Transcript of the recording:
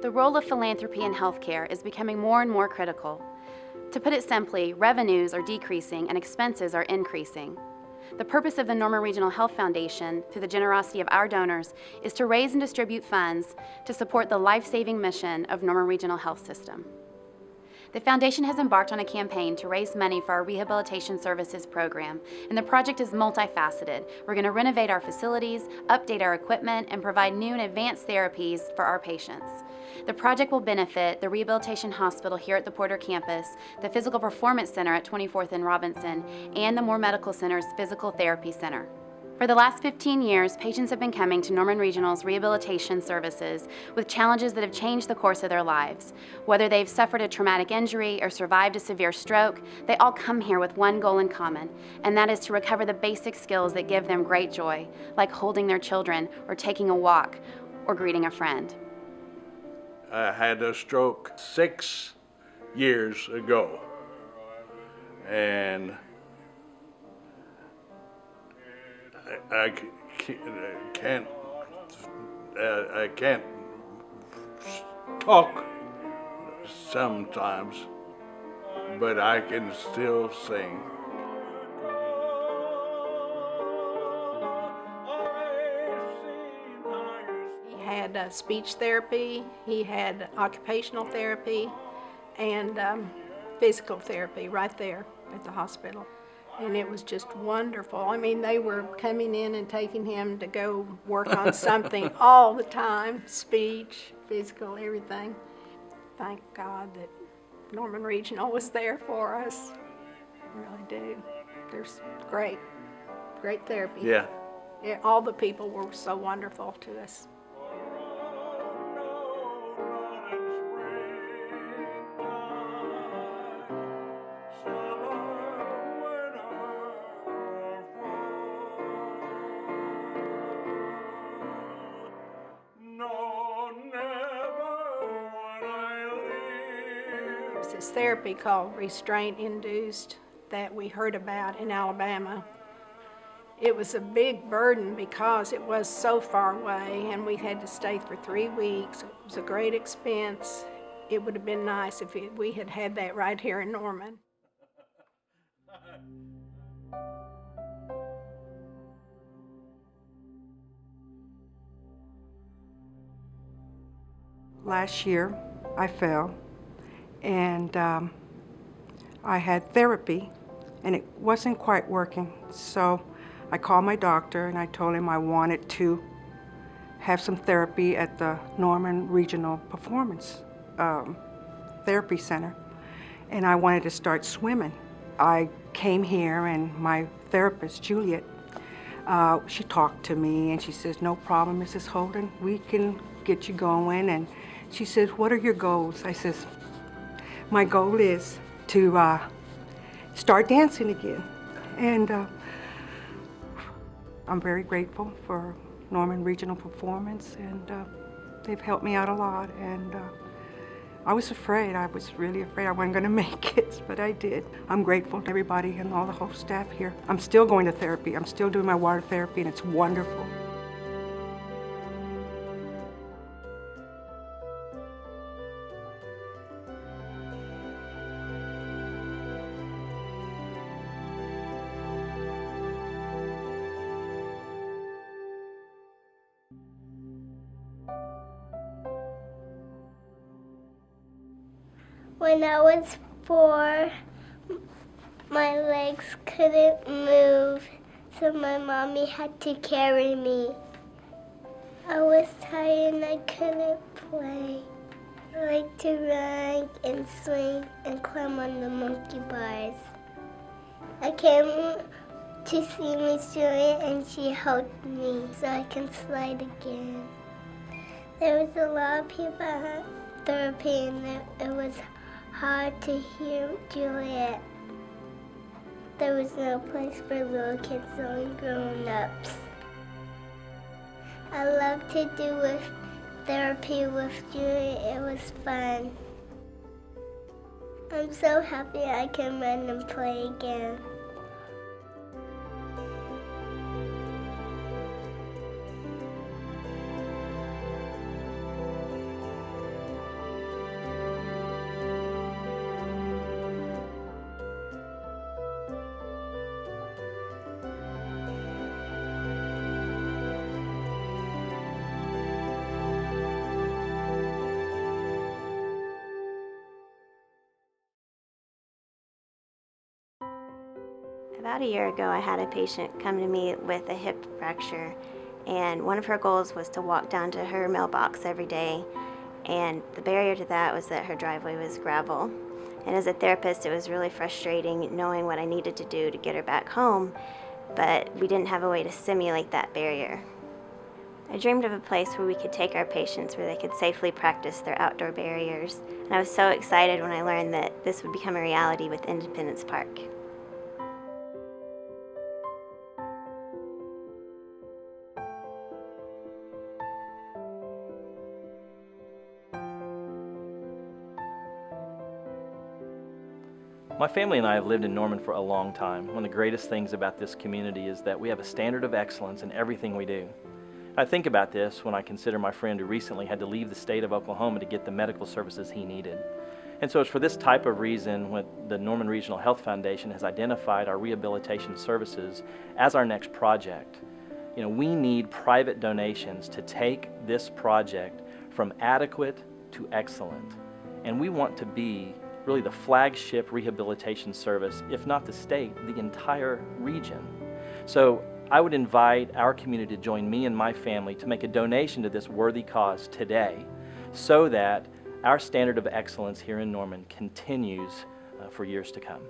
The role of philanthropy in healthcare is becoming more and more critical. To put it simply, revenues are decreasing and expenses are increasing. The purpose of the Norman Regional Health Foundation, through the generosity of our donors, is to raise and distribute funds to support the life-saving mission of Norman Regional Health System. The Foundation has embarked on a campaign to raise money for our Rehabilitation Services program, and the project is multifaceted. We're going to renovate our facilities, update our equipment, and provide new and advanced therapies for our patients. The project will benefit the Rehabilitation Hospital here at the Porter campus, the Physical Performance Center at 24th and Robinson, and the Moore Medical Center's Physical Therapy Center. For the last 15 years, patients have been coming to Norman Regional's rehabilitation services with challenges that have changed the course of their lives. Whether they've suffered a traumatic injury or survived a severe stroke, they all come here with one goal in common, and that is to recover the basic skills that give them great joy, like holding their children or taking a walk or greeting a friend. I had a stroke 6 years ago, and I can't talk sometimes, but I can still sing. He had speech therapy, he had occupational therapy, and physical therapy right there at the hospital. And it was just wonderful. I mean, they were coming in and taking him to go work on something all the time, speech, physical, everything. Thank God that Norman Regional was there for us. I really do. There's great therapy. Yeah. All the people were so wonderful to us. There's this therapy called restraint-induced that we heard about in Alabama. It was a big burden because it was so far away and we had to stay for 3 weeks. It was a great expense. It would have been nice if we had had that right here in Norman. Last year, I fell, and I had therapy, and it wasn't quite working. So I called my doctor, and I told him I wanted to have some therapy at the Norman Regional Performance Therapy Center, and I wanted to start swimming. I came here, and my therapist, Juliet, she talked to me, and she says, "No problem, Mrs. Holden, we can get you going." And she says, "What are your goals?" I says, "My goal is to start dancing again." And I'm very grateful for Norman Regional Performance, and they've helped me out a lot. And I was afraid, I was really afraid I wasn't going to make it, but I did. I'm grateful to everybody and all the whole staff here. I'm still going to therapy. I'm still doing my water therapy, and it's wonderful. When I was 4, my legs couldn't move, so my mommy had to carry me. I was tired and I couldn't play. I like to run and swing and climb on the monkey bars. I came to see Miss Juliet and she helped me so I can slide again. There was a lot of people at therapy and it was hard to hear Juliet. There was no place for little kids, only grown-ups. I love to do with therapy with Juliet. It was fun. I'm so happy I can run and play again. About a year ago, I had a patient come to me with a hip fracture, and one of her goals was to walk down to her mailbox every day, and the barrier to that was that her driveway was gravel. And as a therapist, it was really frustrating knowing what I needed to do to get her back home, but we didn't have a way to simulate that barrier. I dreamed of a place where we could take our patients where they could safely practice their outdoor barriers, and I was so excited when I learned that this would become a reality with Independence Park. My family and I have lived in Norman for a long time. One of the greatest things about this community is that we have a standard of excellence in everything we do. I think about this when I consider my friend who recently had to leave the state of Oklahoma to get the medical services he needed. And so it's for this type of reason when the Norman Regional Health Foundation has identified our rehabilitation services as our next project. You know, we need private donations to take this project from adequate to excellent. And we want to be really the flagship rehabilitation service, if not the state, the entire region. So I would invite our community to join me and my family to make a donation to this worthy cause today so that our standard of excellence here in Norman continues for years to come.